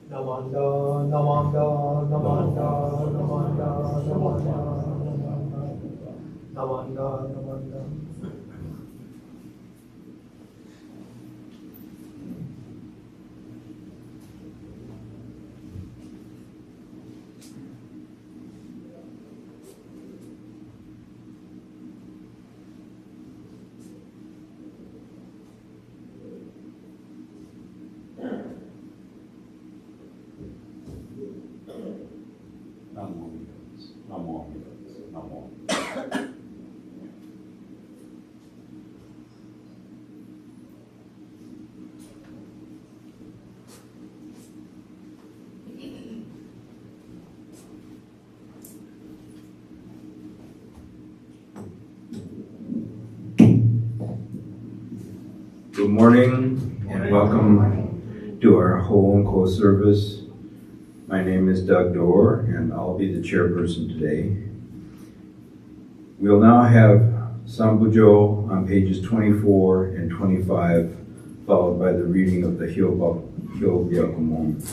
Namanda, Namanda, Namanda, Namanda, Namanda, Namanda, Namanda, Namanda. Good morning and welcome to our HOONKO service. My name is Doug Dorr and I'll be the chairperson today. We'll now have Sambujo on pages 24 and 25, followed by the reading of the Hyobyakumon.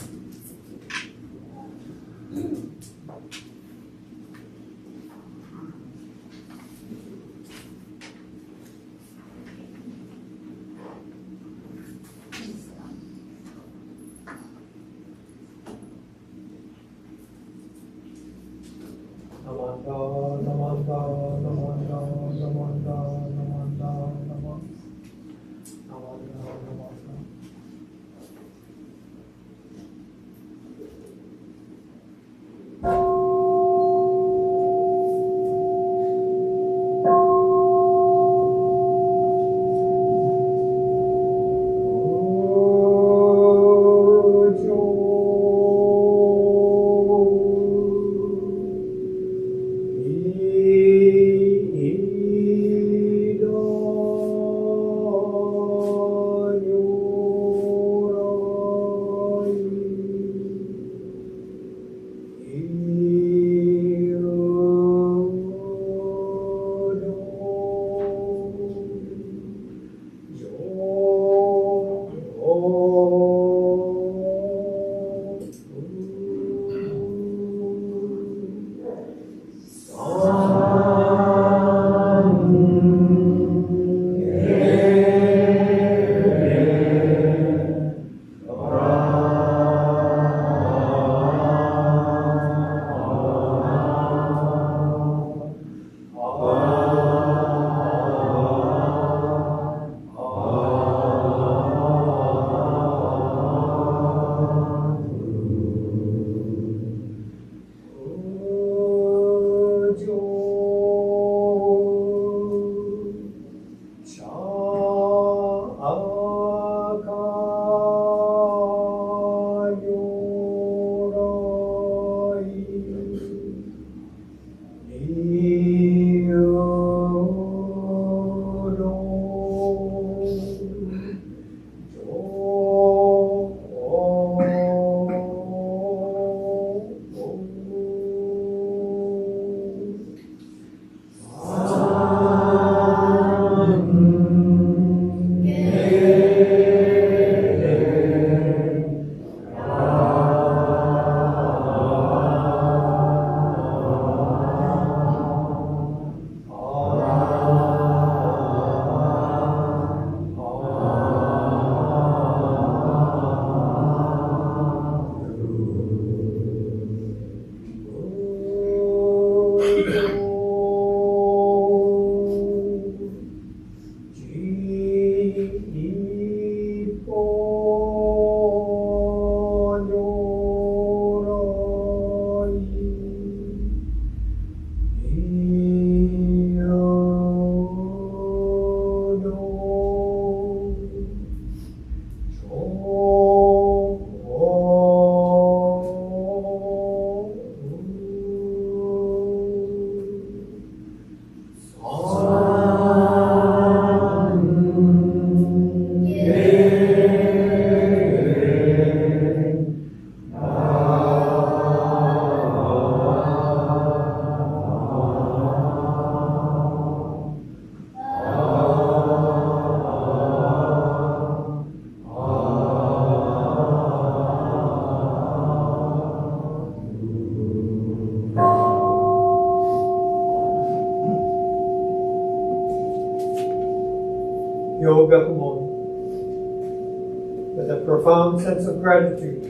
With a profound sense of gratitude,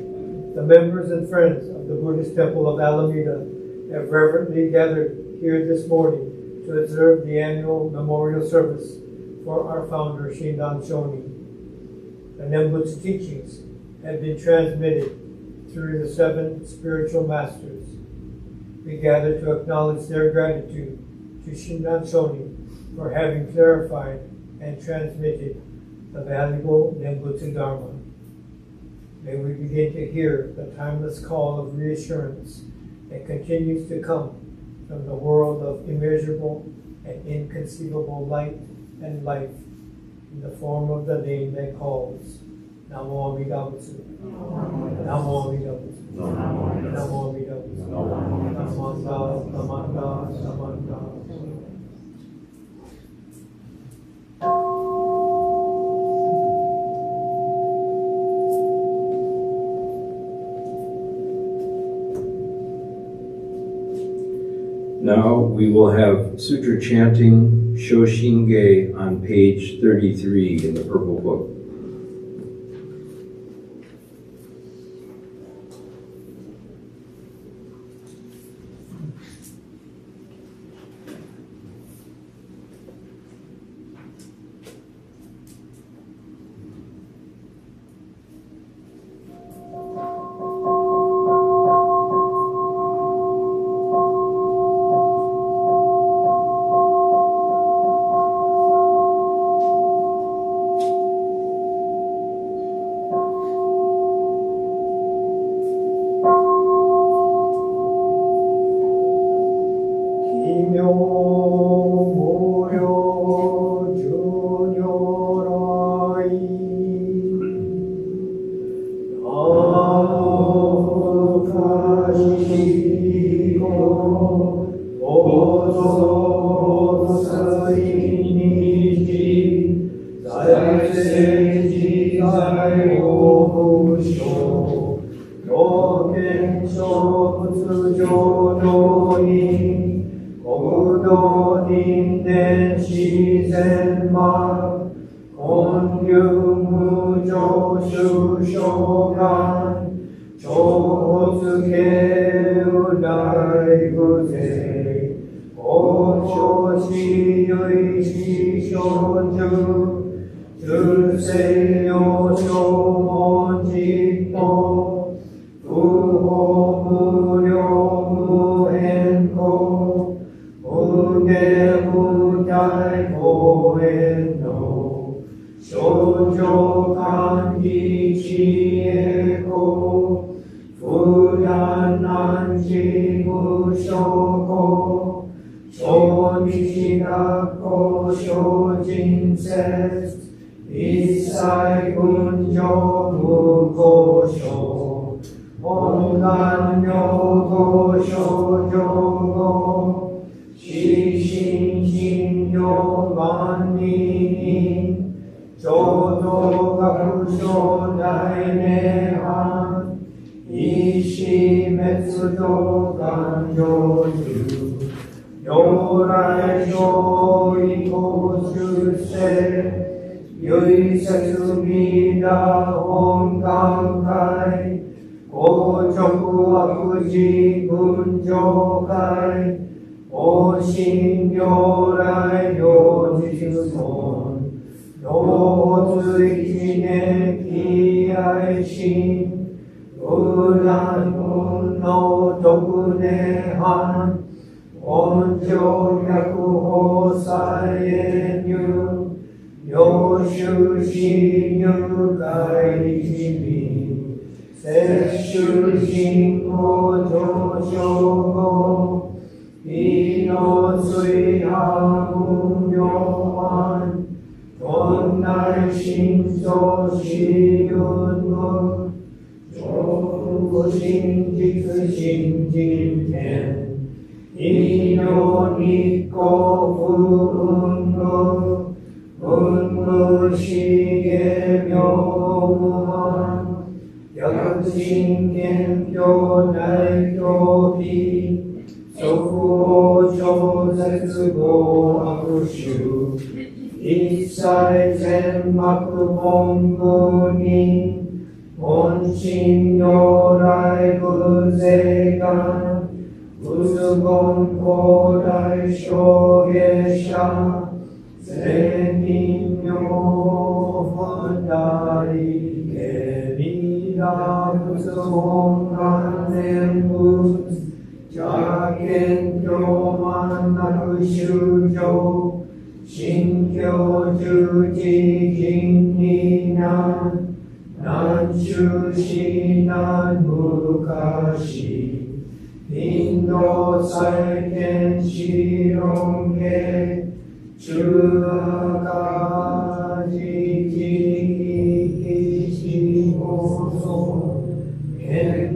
the members and friends of the Buddhist temple of Alameda have reverently gathered here this morning to observe the annual memorial service for our founder, Shinran Shonin. The Nembutsu teachings have been transmitted through the 7 spiritual masters. We gather to acknowledge their gratitude to Shinran Shonin for having clarified and transmitted the valuable Nembutsu Dharma. May we begin to hear the timeless call of reassurance that continues to come from the world of immeasurable and inconceivable light and life. in the form of the name that calls. Namo Amida Butsu. Namo Amida Butsu. Namo Amida Butsu. Samanta, Samanta, Samanta. Now we will have sutra chanting Shoshinge on page 33 in the purple book.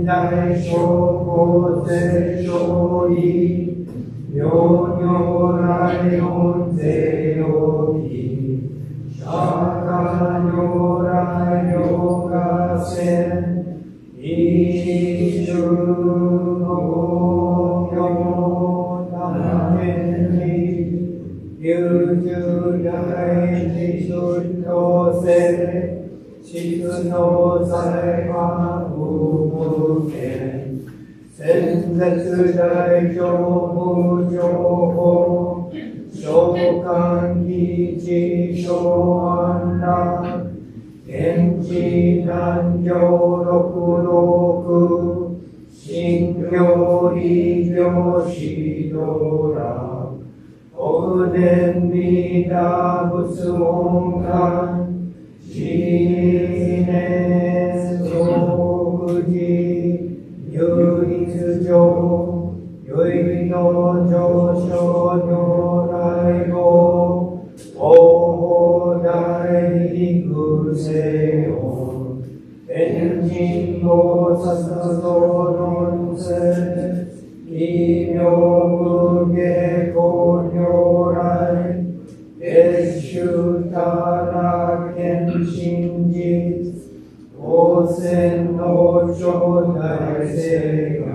大小法世上位妙如来音声よき釈迦如来よがせ一種のよために有十大自主とせ質の際は無無限先絶大乗無情報召喚基地小安楽天地南行六六信行異行指導らお年美打仏音感知念即時唯一上唯の上昇如来語大大陸世音天人菩薩道論説異名無下公如来月種たら見真実王戦の頂大聖願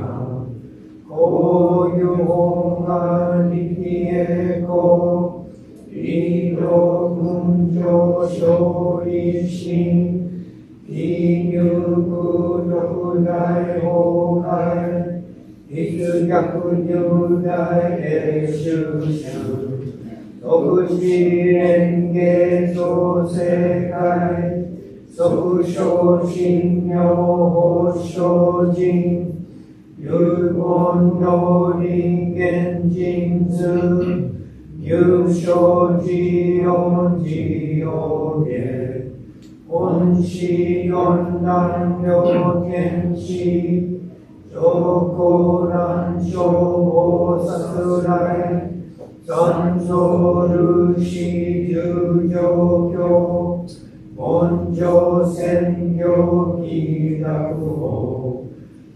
こういう本願力栄光理道群上勝利心非入六大法界必逆入大永修習即時蓮華造世界即昇進妙法精進有言の人間人数有生自用自用で本師四難両見師上高難消防殺来三蔵ルシ十条教文上専業気楽法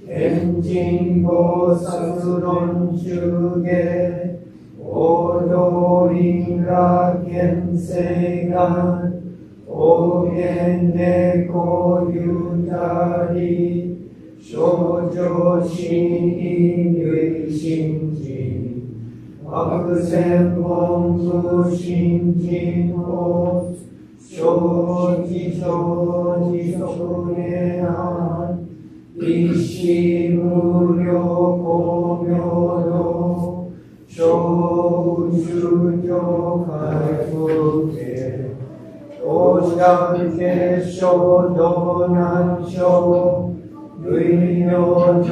天神菩薩論中下王道因果見世願方言猫ゆたり少女心唯心人悪専門無心人を生じ生じ即涅槃一子無量光明の小宇宙上回復へ当社結晶道南小類明上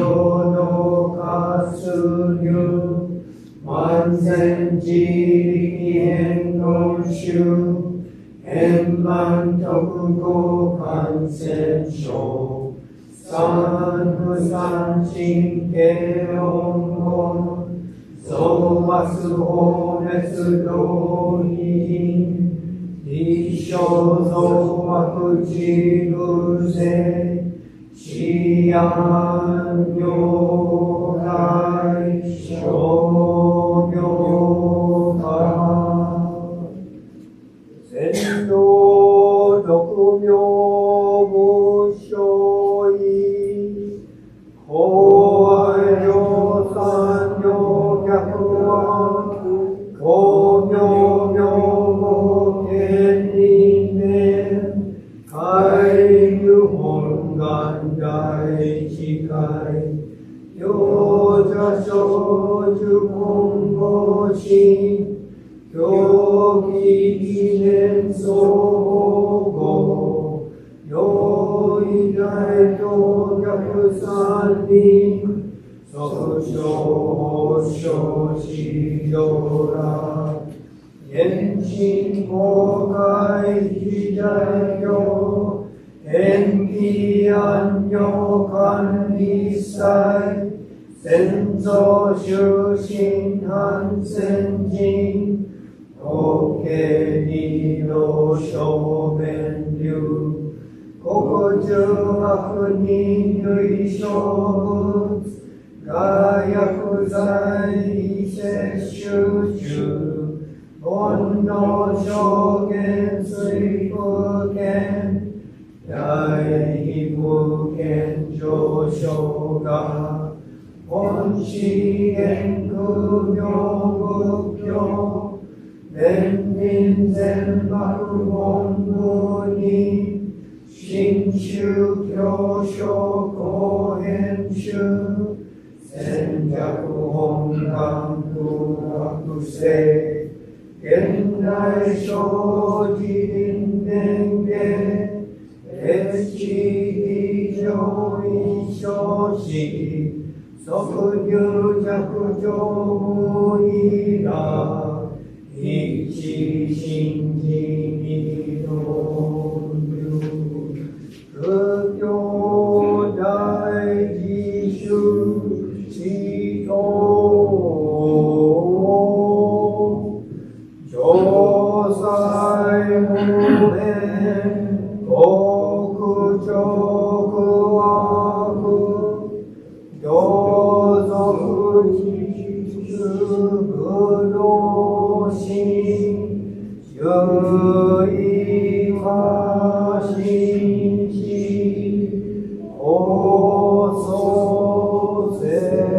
の活流万千自力変論集円満特攻感染症三不三神経音言増末法滅道因一生増悪自偶性知安如来諸行化先導六名無所依公愛上三行逆は公明明無権利面海流本願大智慧行者少女今後心教義記念相互用意大等逆三人即小小指導ら現心公開自在教延期安養管理祭先祖終身反戦人法華二道小弁流心中悪人類植物が薬剤摂取中煩悩証言水不見大不見上昇が本資源空明仏教年輪全幕本部に新宗教書後編集戦略本願空学生現代生自輪年下越地上一生死即入着上無意ら一心地にの仏教大自主地と上西無辺国直悪同族自主無道心有意化心地放送説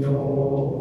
Yo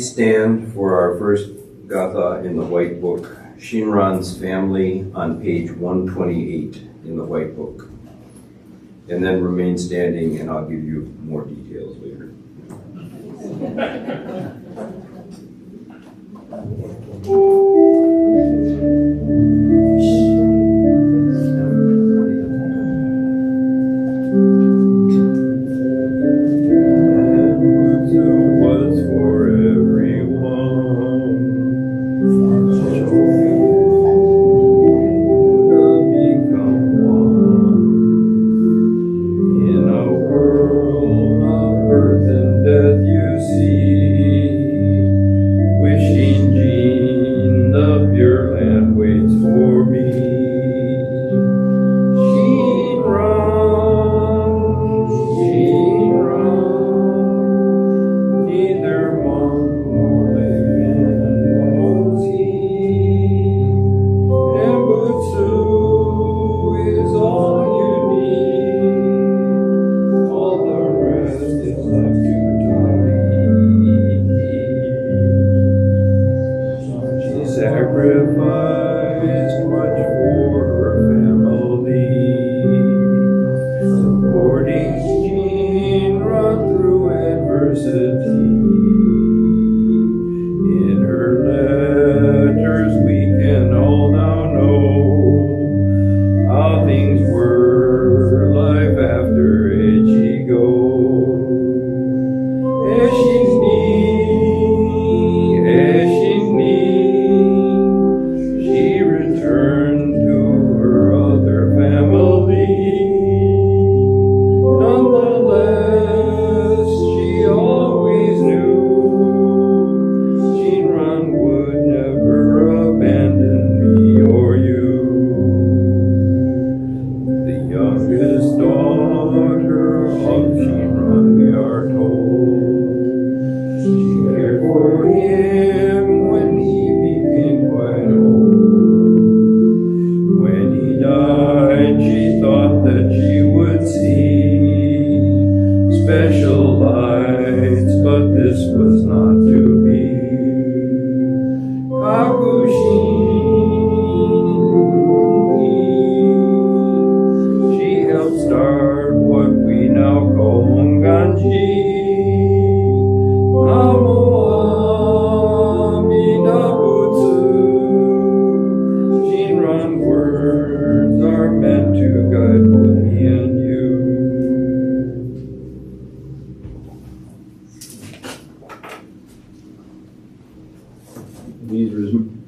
Please stand for our first gatha in the White Book, Shinran's Family, on page 128 in the White Book. And then remain standing, and I'll give you more details later.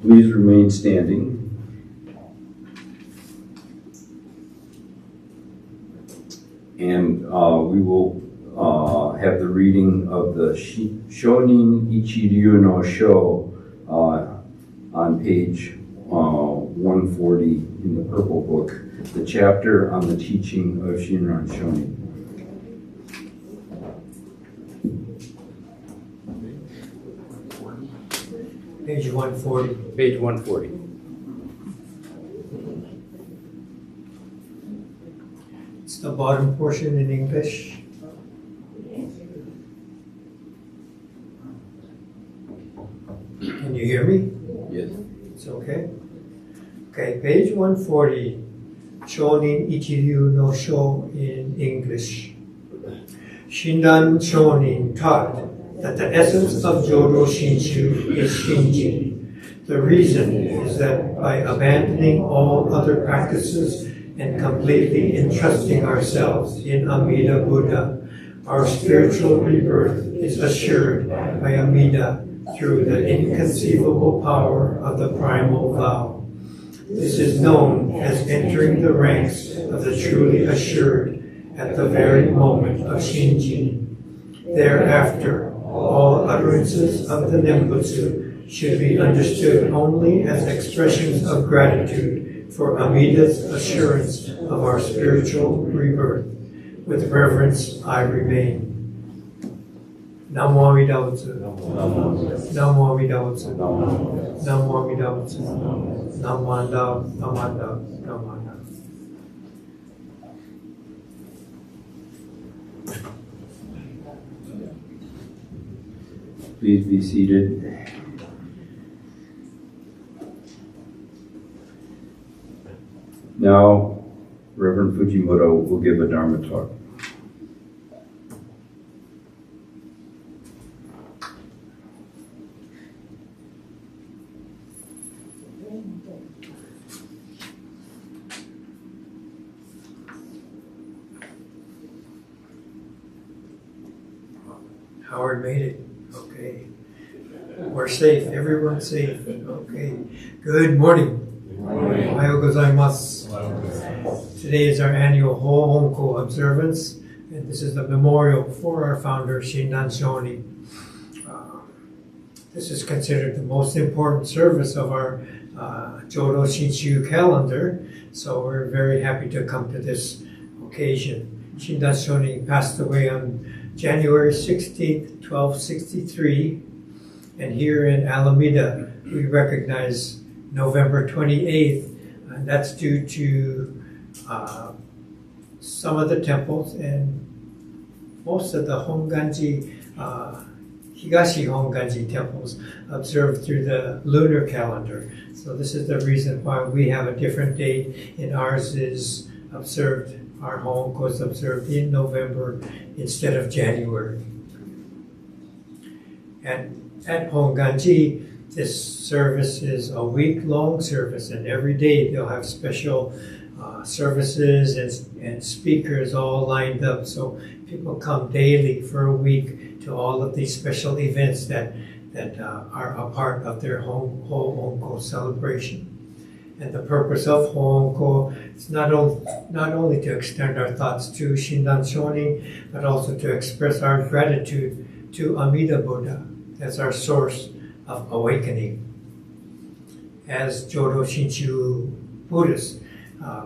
Please remain standing. And we will have the reading of the Shonin Ichiryu no Sho on page 140 in the Purple Book, the chapter on the teaching of Shinran Shonin. Page 140. Page 140. It's the bottom portion in English. Can you hear me? Yes. It's okay. Okay, page 140, Shonin Ichiryu no Sho in English. Shinran Shonin taught that the essence of Jodo Shinshu is Shinjin. The reason is that by abandoning all other practices and completely entrusting ourselves in Amida Buddha, our spiritual rebirth is assured by Amida through the inconceivable power of the primal vow. This is known as entering the ranks of the truly assured at the very moment of Shinjin. Thereafter, all utterances of the Nembutsu should be understood only as expressions of gratitude for Amida's assurance of our spiritual rebirth. With reverence, I remain. Namo Amida Butsu. Namo Amida Butsu. Namo Amida Butsu. Namanda, Namanda, Namanda. Please be seated. Now, Reverend Fujimoto will give a Dharma talk. Howard made it. Okay. We're safe. Everyone's safe. Okay. Good morning. Ohayou gozaimasu. Today is our annual HOONKO observance, and this is the memorial for our founder, Shinran Shonin. This is considered the most important service of our Jodo Shinshu calendar, so we're very happy to come to this occasion. Shinran Shonin passed away on January 16th, 1263, and here in Alameda we recognize November 28th, and that's due to some of the temples and most of the Honganji, Higashi Honganji temples observed through the lunar calendar. So this is the reason why we have a different date, and ours is observed, our HOONKO is observed in November instead of January. And at Honganji, this service is a week-long service, and every day they'll have special services and speakers all lined up. So people come daily for a week to all of these special events that are a part of their HOONKO celebration. And the purpose of HOONKO is not only to extend our thoughts to Shinran Shonin, but also to express our gratitude to Amida Buddha as our source of awakening. As Jodo Shinshu Buddhists,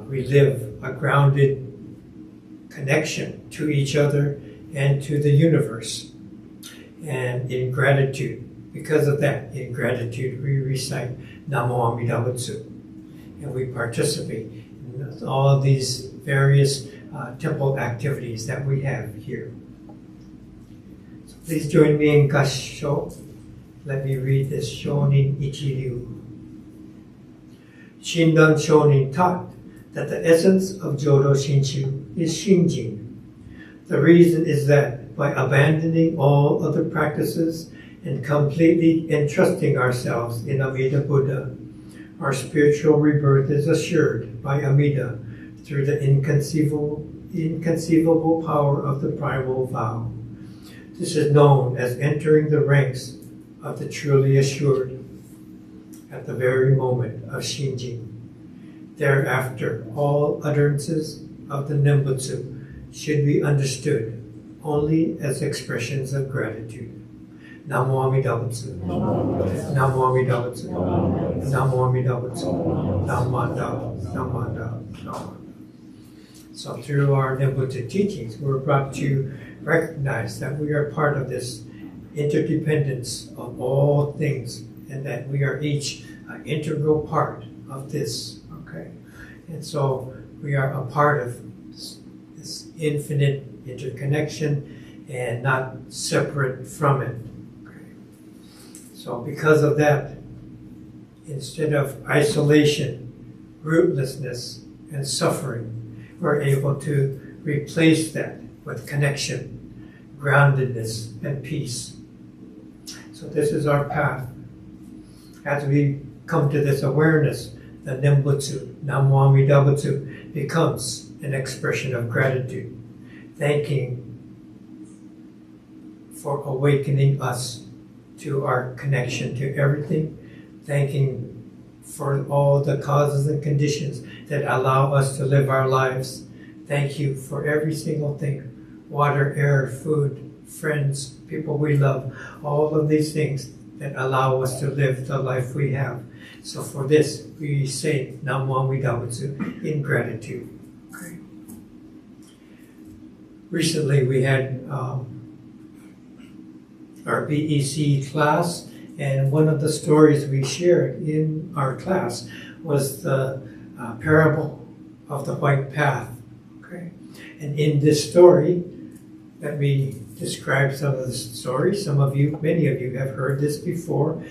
we live a grounded connection to each other and to the universe. And in gratitude, because of that, in gratitude, we recite Namo Amida Butsu. And we participate in all of these various temple activities that we have here. So please join me in Gassho. Let me read this Shonin Ichiryu. Shinran Shonin taught that the essence of Jodo Shinshu is Shinjin. The reason is that by abandoning all other practices and completely entrusting ourselves in Amida Buddha, our spiritual rebirth is assured by Amida through the inconceivable power of the primal vow. This is known as entering the ranks of the truly assured at the very moment of Shinjin. Thereafter, all utterances of the Nembutsu should be understood only as expressions of gratitude. Namo Amida Butsu. Namo Amida Butsu. Namo Amida Butsu. Namada. Namada. Namada. So through our Nembutsu teachings, we're brought to recognize that we are part of this interdependence of all things, and that we are each an integral part of this. Okay, and so we are a part of this infinite interconnection and not separate from it. So because of that, instead of isolation, rootlessness, and suffering, we're able to replace that with connection, groundedness, and peace. So this is our path. As we come to this awareness, the Nembutsu, Namo Amida Butsu, becomes an expression of gratitude, thanking for awakening us to our connection to everything, thanking for all the causes and conditions that allow us to live our lives. Thank you for every single thing: water, air, food, friends, people we love, all of these things that allow us to live the life we have. So for this, we say Namo Amida Butsu in gratitude. Okay. Recently, we had our BEC class, and one of the stories we shared in our class was the parable of the white path. Okay, and in this story, let me describe some of the stories. Many of you have heard this before.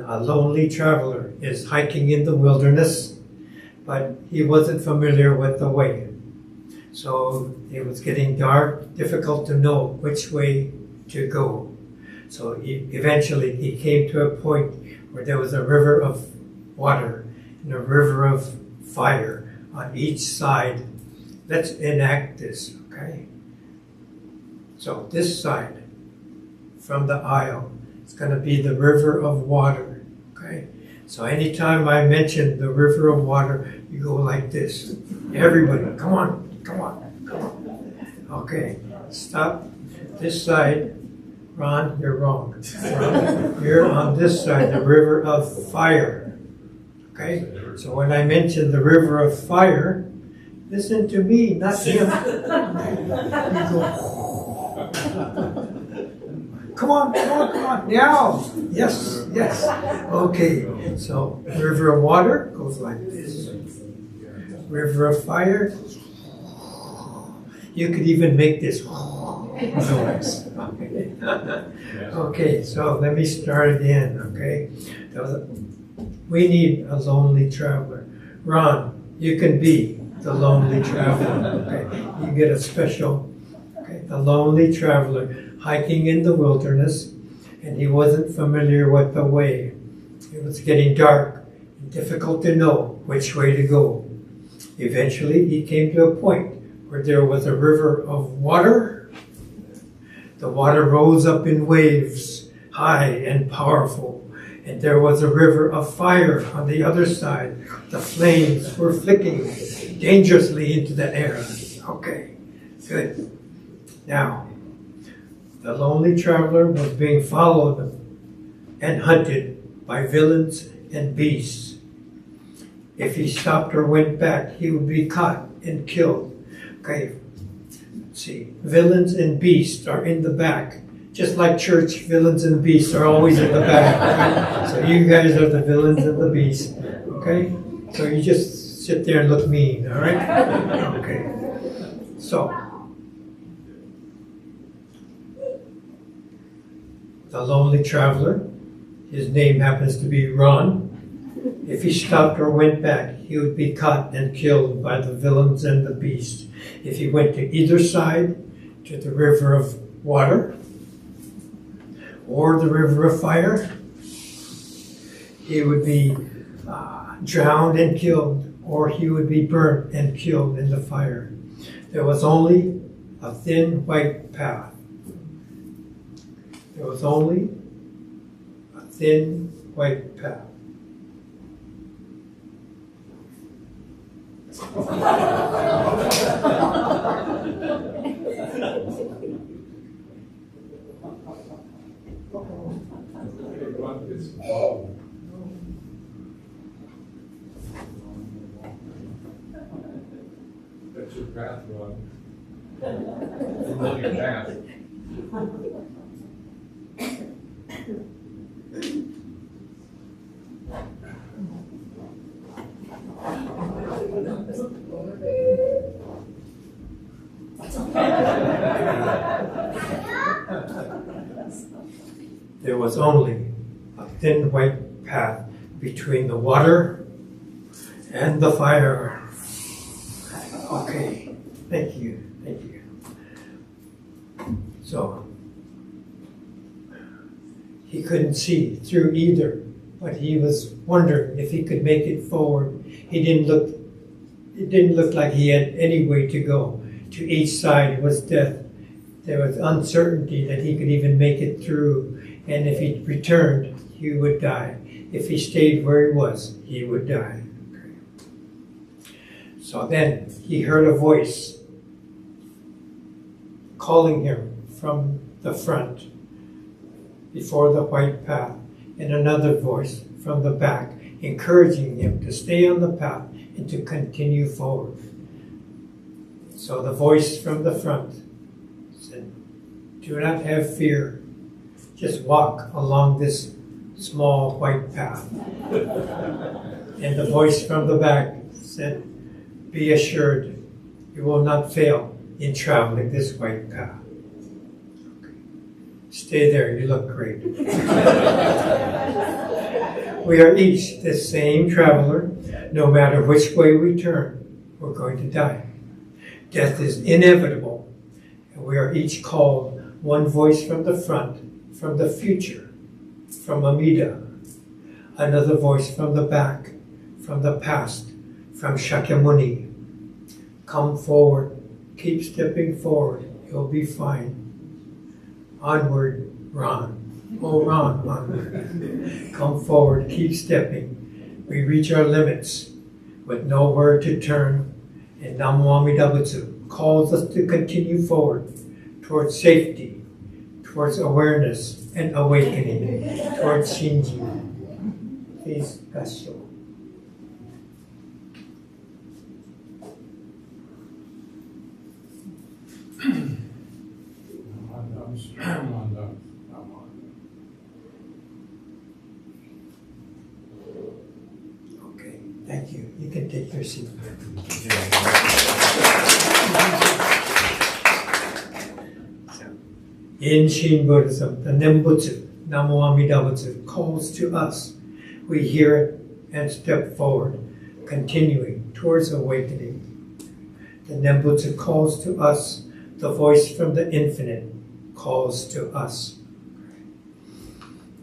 A lonely traveler is hiking in the wilderness, but he wasn't familiar with the way. So it was getting dark, difficult to know which way to go. So eventually he came to a point where there was a river of water and a river of fire on each side. Let's enact this, okay? So this side, from the aisle, it's going to be the river of water, okay? So anytime I mention the river of water, you go like this. Everybody, come on, come on, come on. Okay, stop. This side, Ron, you're wrong. Ron, you're on this side, the river of fire, okay? So when I mention the river of fire, listen to me, not him. You go, come on, come on, come on. Now. Yes, yes. Okay. So river of water goes like this. River of fire. You could even make this noise. Okay, so let me start again, okay? We need a lonely traveler. Ron, you can be the lonely traveler, okay? You get a special, okay? The lonely traveler hiking in the wilderness, and he wasn't familiar with the way. It was getting dark and difficult to know which way to go. Eventually, he came to a point where there was a river of water. The water rose up in waves, high and powerful, and there was a river of fire on the other side. The flames were flicking dangerously into the air. Okay, good. Now, the lonely traveler was being followed and hunted by villains and beasts. If he stopped or went back, he would be caught and killed. Okay, let's see. Villains and beasts are in the back. Just like church, villains and beasts are always in the back. Right? So you guys are the villains and the beasts. Okay? So you just sit there and look mean, all right? Okay. So, the lonely traveler, his name happens to be Ron. If he stopped or went back, he would be caught and killed by the villains and the beast. If he went to either side, to the river of water or the river of fire, he would be drowned and killed, or he would be burnt and killed in the fire. There was only a thin white path. There was only a thin white path. That's your path, Ron. Know your path. There was only a thin white path between the water and the fire. Okay, thank you, thank you. So, he couldn't see through either, but he was wondering if he could make it forward. It didn't look like he had any way to go. To each side was death. There was uncertainty that he could even make it through. And if he returned, he would die. If he stayed where he was, he would die. Okay. So then he heard a voice calling him from the front before the white path, and another voice from the back encouraging him to stay on the path and to continue forward. So the voice from the front said, "Do not have fear. Just walk along this small white path." And the voice from the back said, "Be assured, you will not fail in traveling this white path." Okay. Stay there, you look great. We are each the same traveler. No matter which way we turn, we're going to die. Death is inevitable, and we are each called one voice from the front, from the future, from Amida, another voice from the back, from the past, from Shakyamuni. Come forward, keep stepping forward, you'll be fine. Onward, Ron. Oh, Ron, onward. Come forward, keep stepping. We reach our limits with nowhere to turn, and Namo Amida Butsu calls us to continue forward towards safety, towards awareness and awakening, towards Shinji. Please, Gassho. Okay, thank you. You can take your seat. In Shin Buddhism, the Nembutsu, Namo Amida Butsu, calls to us. We hear it and step forward, continuing towards awakening. The Nembutsu calls to us. The voice from the infinite calls to us.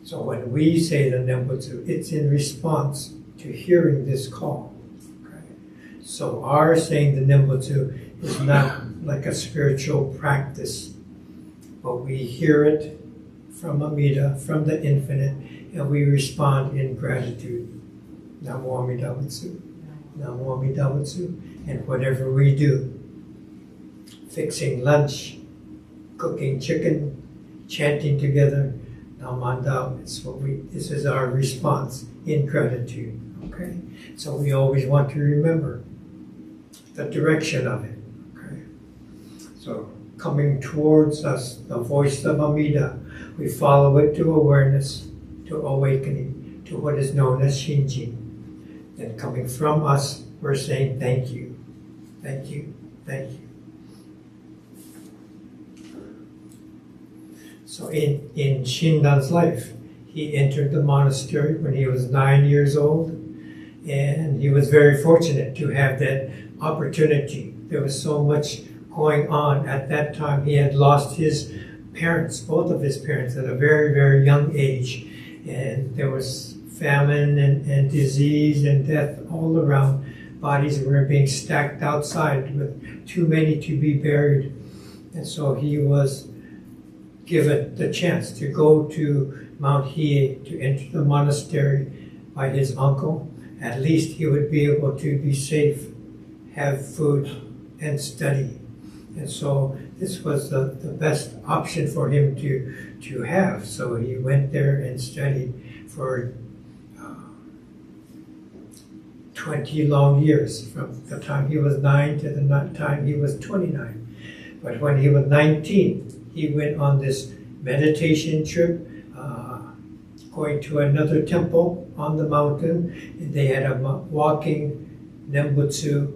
So when we say the Nembutsu, it's in response to hearing this call. So our saying the Nembutsu is not like a spiritual practice, but we hear it from Amida, from the infinite, and we respond in gratitude. Namo Amida Butsu, Namo Amida Butsu, and whatever we do, fixing lunch, cooking chicken, chanting together, Namandao, this is our response in gratitude. Okay? So we always want to remember the direction of it. Okay? So coming towards us, the voice of Amida, we follow it to awareness, to awakening, to what is known as Shinji. Then coming from us, we're saying thank you, thank you, thank you. So in Shinran's life, he entered the monastery when he was 9 years old, and he was very fortunate to have that opportunity. There was so much going on at that time. He had lost his parents, both of his parents, at a very, very young age, and there was famine and disease and death all around. Bodies were being stacked outside with too many to be buried, and so he was given the chance to go to Mount Hiei to enter the monastery by his uncle. At least he would be able to be safe, have food, and study. And so this was the best option for him to have. So he went there and studied for 20 long years, from the time he was 9 to the time he was 29. But when he was 19, he went on this meditation trip, going to another temple on the mountain, and they had a walking Nembutsu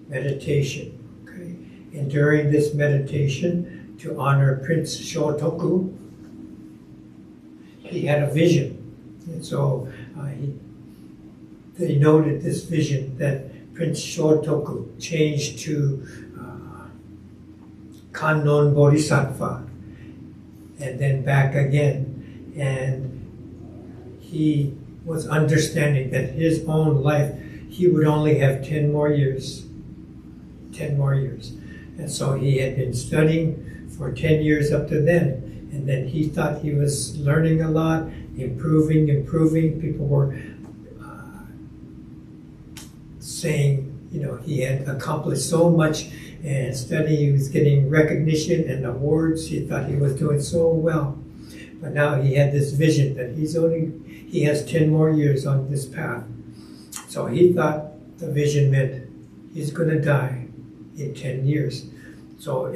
meditation. Okay? And during this meditation, to honor Prince Shotoku, he had a vision. And so they noted this vision that Prince Shotoku changed to Kannon Bodhisattva, and then back again. And he was understanding that his own life, he would only have 10 more years. 10 more years. And so he had been studying for 10 years up to then. And then he thought he was learning a lot, improving. People were saying, he had accomplished so much and study, he was getting recognition and awards. He thought he was doing so well. But now he had this vision that he has 10 more years on this path. So he thought the vision meant he's going to die in 10 years. So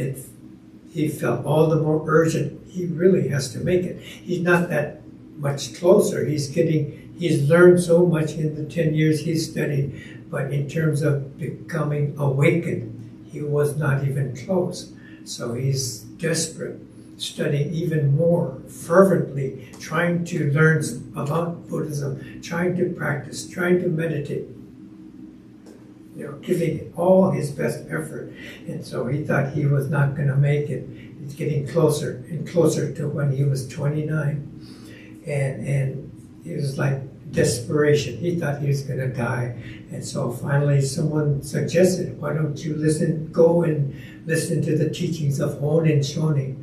he felt all the more urgent. He really has to make it. He's not that much closer. He's learned so much in the 10 years he's studied, but in terms of becoming awakened, he was not even close. So he's desperate. studying even more fervently, trying to learn about Buddhism, trying to practice, trying to meditate, giving all his best effort. And so he thought he was not going to make it. It's getting closer and closer to when he was 29. And it was like desperation. He thought he was going to die. And so finally someone suggested, why don't you go and listen to the teachings of Shinran Shonin.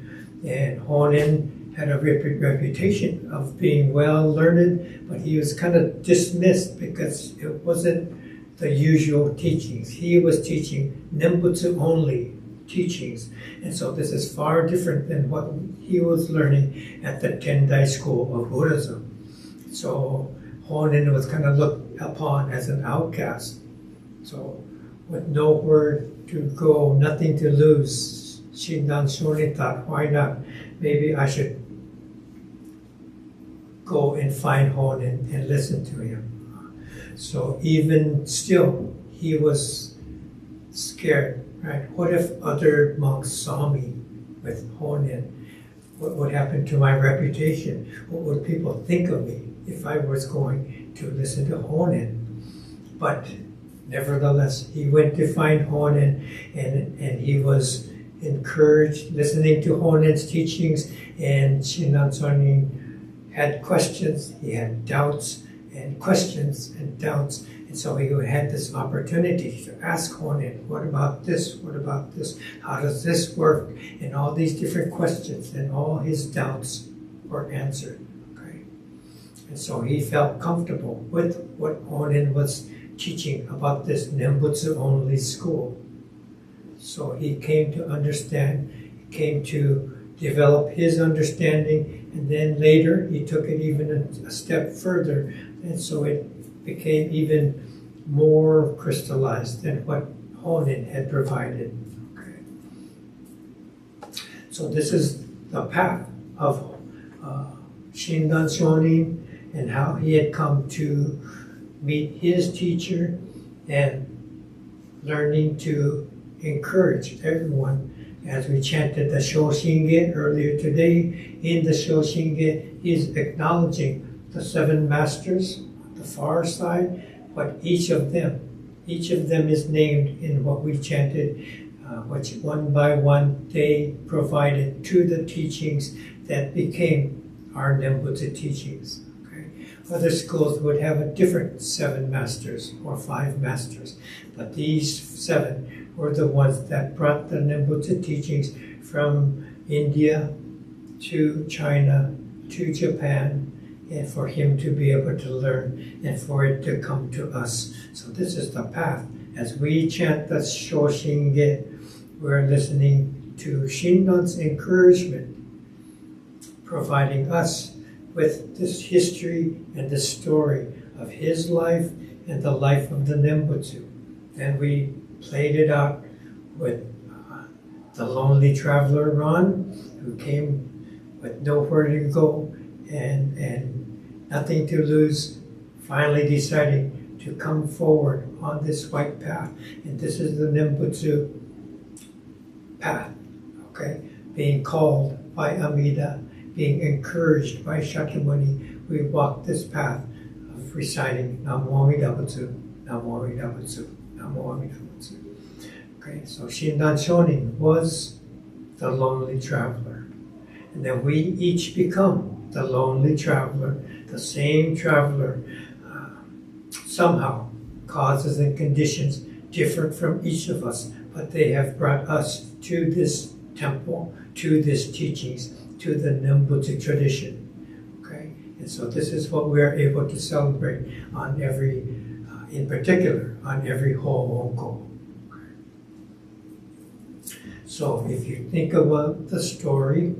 And Honen had a reputation of being well learned, but he was kind of dismissed because it wasn't the usual teachings. He was teaching Nembutsu only teachings. And so this is far different than what he was learning at the Tendai school of Buddhism. So Honen was kind of looked upon as an outcast. So with nowhere to go, nothing to lose, Shinran Shonin thought, why not? Maybe I should go and find Honen and listen to him. So even still, he was scared, right? What if other monks saw me with Honen? What would happen to my reputation? What would people think of me if I was going to listen to Honen? But nevertheless, he went to find Honen, and he was encouraged, listening to Honen's teachings, and Shinran Shonin had questions, he had doubts and questions and doubts, and so he had this opportunity to ask Honen, what about this, what about this, how does this work, and all these different questions, and all his doubts were answered. Okay? And so he felt comfortable with what Honen was teaching about this Nembutsu only school. So he came to understand, he came to develop his understanding, and then later he took it even a step further, and so it became even more crystallized than what Honen had provided. Okay. So this is the path of Shinran Shonin, and how he had come to meet his teacher and learning to encourage everyone. As we chanted the Shoshinge earlier today, in the Shoshinge, he's acknowledging the 7 masters on the far side, but each of them is named in what we chanted, which one by one they provided to the teachings that became our Nembutsu teachings. Okay? Other schools would have a different 7 masters or 5 masters, but these 7 were the ones that brought the Nembutsu teachings from India to China to Japan, and for him to be able to learn and for it to come to us. So this is the path. As we chant the Shoshinge, we're listening to Shinran's encouragement, providing us with this history and this story of his life and the life of the Nembutsu. And we played it out with the lonely traveler Ron, who came with nowhere to go and nothing to lose, finally deciding to come forward on this white path. And this is the Nembutsu path, okay? Being called by Alameda, being encouraged by Shakyamuni, we walk this path of reciting Namo Amida Butsu, Namo Amida Butsu, Namo Amida Butsu. Okay, so Shinran Shonin was the lonely traveler. And then we each become the lonely traveler, the same traveler, somehow causes and conditions different from each of us, but they have brought us to this temple, to this teachings, to the Nembutsu tradition. Okay, and so this is what we are able to celebrate on every, in particular, on every HOOHKO. So if you think about the story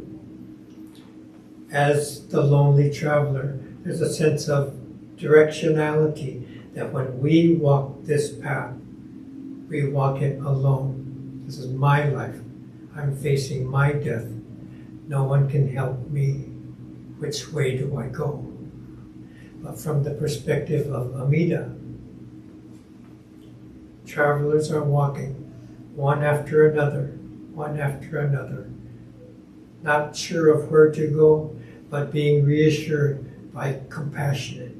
as the lonely traveler, there's a sense of directionality that when we walk this path, we walk it alone. This is my life. I'm facing my death. No one can help me. Which way do I go? But from the perspective of Amida, travelers are walking one after another, not sure of where to go, but being reassured by compassion,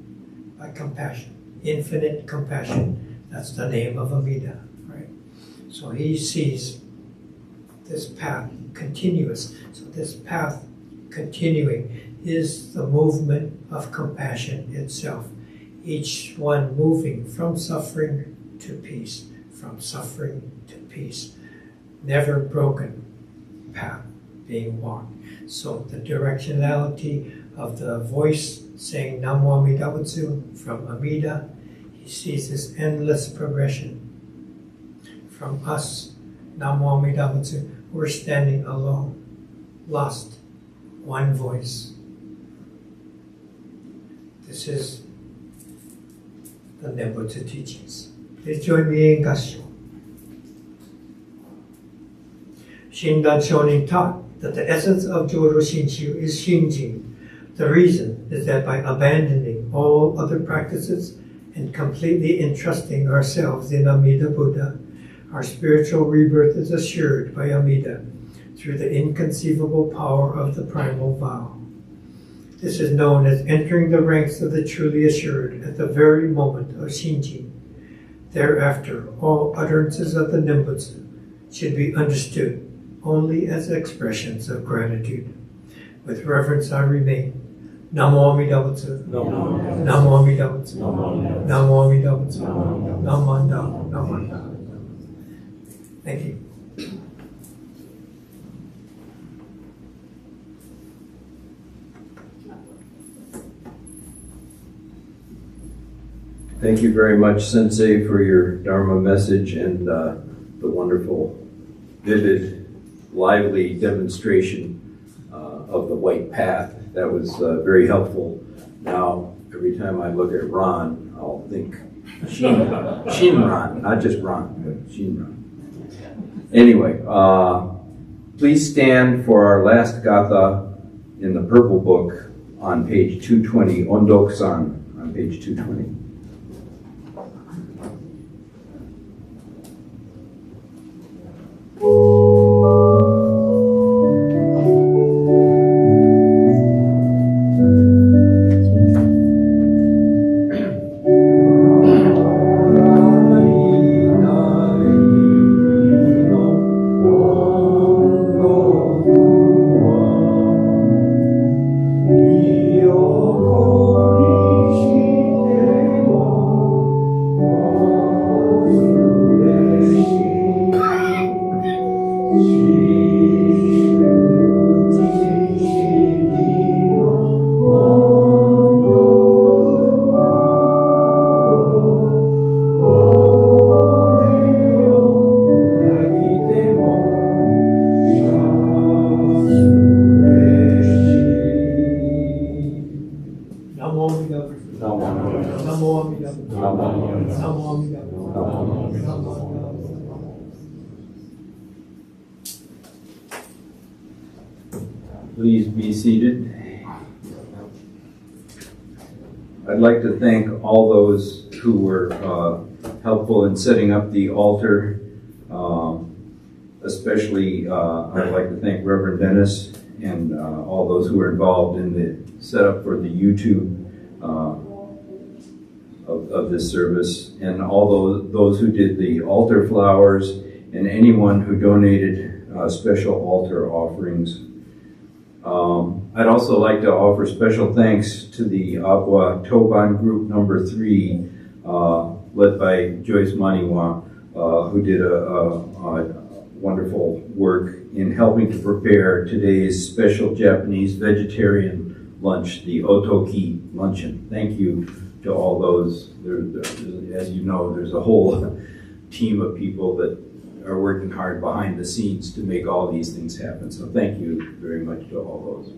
infinite compassion. That's the name of Amida, right? So he sees this path continuous. So this path continuing is the movement of compassion itself. Each one moving from suffering to peace, from suffering to peace. Never broken path being walked. So the directionality of the voice saying Namo Amida Butsu from Amida, he sees this endless progression. From us, Namo Amida Butsu, we're standing alone, lost, one voice. This is the Nembutsu teachings. Please join me in Gassho. Shinran Shonin taught that the essence of Joro Shinshu is Shinjin. The reason is that by abandoning all other practices and completely entrusting ourselves in Amida Buddha, our spiritual rebirth is assured by Amida through the inconceivable power of the primal vow. This is known as entering the ranks of the truly assured at the very moment of Shinjin. Thereafter, all utterances of the Nembutsu should be understood only as expressions of gratitude. With reverence I remain. Namo Amida Butsu. Namo Amida Butsu. Namo Amida Butsu. Namanda. Namanda. Thank you. Thank you very much, Sensei, for your Dharma message and the wonderful, vivid, lively demonstration of the white path. That was very helpful. Now, every time I look at Ron, I'll think Shinran, not just Ron, but Shinran. Anyway, please stand for our last gatha in the purple book on page 220, Ondok-san on page 220. Please be seated. I'd like to thank all those who were helpful in setting up the altar. Especially, I'd like to thank Reverend Dennis and all those who were involved in the setup for the YouTube of this service, and all those who did the altar flowers, and anyone who donated special altar offerings. I'd also like to offer special thanks to the Agua Toban Group number 3, led by Joyce Maniwa, who did a wonderful work in helping to prepare today's special Japanese vegetarian lunch, the Otoki luncheon. Thank you to all those. As you know, there's a whole team of people that are working hard behind the scenes to make all these things happen. So thank you very much to all those.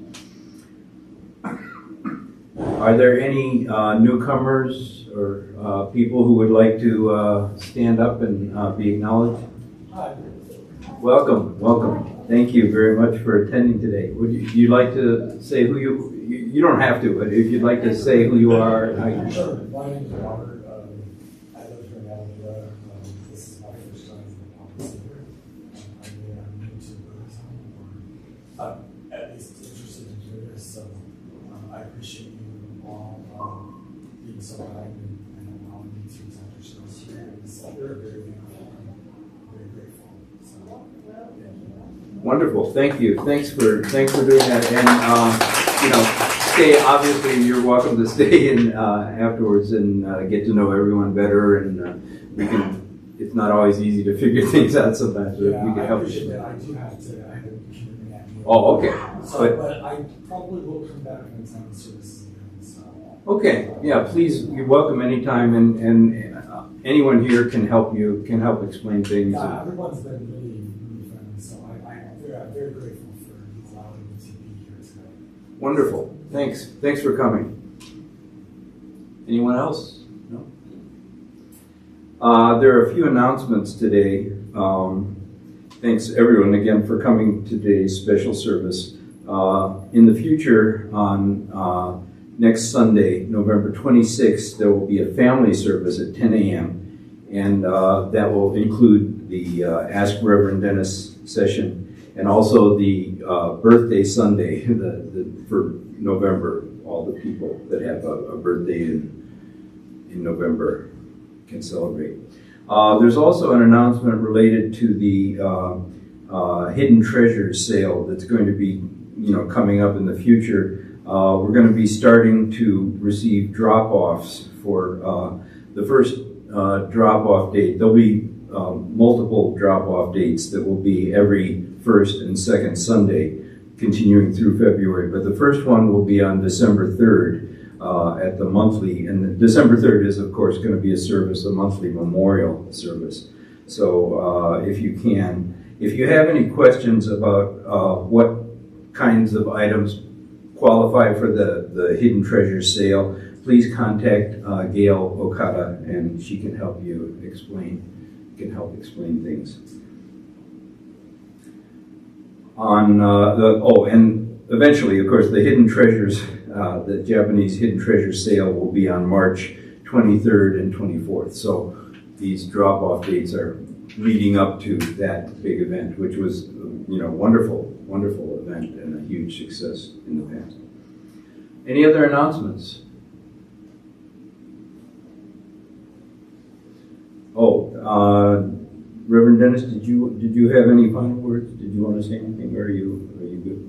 Are there any newcomers or people who would like to stand up and be acknowledged? Hi. Welcome, welcome. Thank you very much for attending today. Would you like to say who you don't have to, but if you'd like to say who you are. Sure. My name is Robert. I live here in Alameda. This is my first time in the office here. I'm new to Buddhism. appreciate you all being so kind and allowing me to attend your service here. We're very thankful and very grateful. So, thank you. Wonderful. Thank you. Thanks for doing that. And stay. Obviously, you're welcome to stay in afterwards and get to know everyone better. And we can. It's not always easy to figure things out sometimes, but Yeah, we can help I appreciate you. that. I do have to. I have a commitment at the Oh, okay. So, but I probably will come back and attend the services again. So. Okay. Yeah. Please, you're welcome anytime, and anyone here can help you. Can help explain things. Yeah, everyone's been really friendly. So I'm very grateful for allowing me to be here today. Wonderful. Thanks. Thanks for coming. Anyone else? No? There are a few announcements today. Thanks everyone again for coming to today's special service. In the future, on next Sunday, November 26th, there will be a family service at 10 a.m. And that will include the Ask Reverend Dennis session and also the birthday Sunday for November. All the people that have a birthday in November can celebrate. There's also an announcement related to the Hidden Treasures sale that's going to be, coming up in the future. We're going to be starting to receive drop-offs for the first drop-off date. There'll be multiple drop-off dates that will be every first and second Sunday, continuing through February. But the first one will be on December 3rd. At the monthly, and December 3rd is of course going to be a monthly memorial service. So if you have any questions about what kinds of items qualify for the Hidden Treasures sale, please contact Gail Okada and she can help you explain things. And eventually, of course, the Hidden Treasures, the Japanese Hidden Treasures sale will be on March 23rd and 24th. So these drop-off dates are leading up to that big event, which was, wonderful event and a huge success in the past. Any other announcements? Reverend Dennis, did you have any final words? Did you want to say anything, or are you good?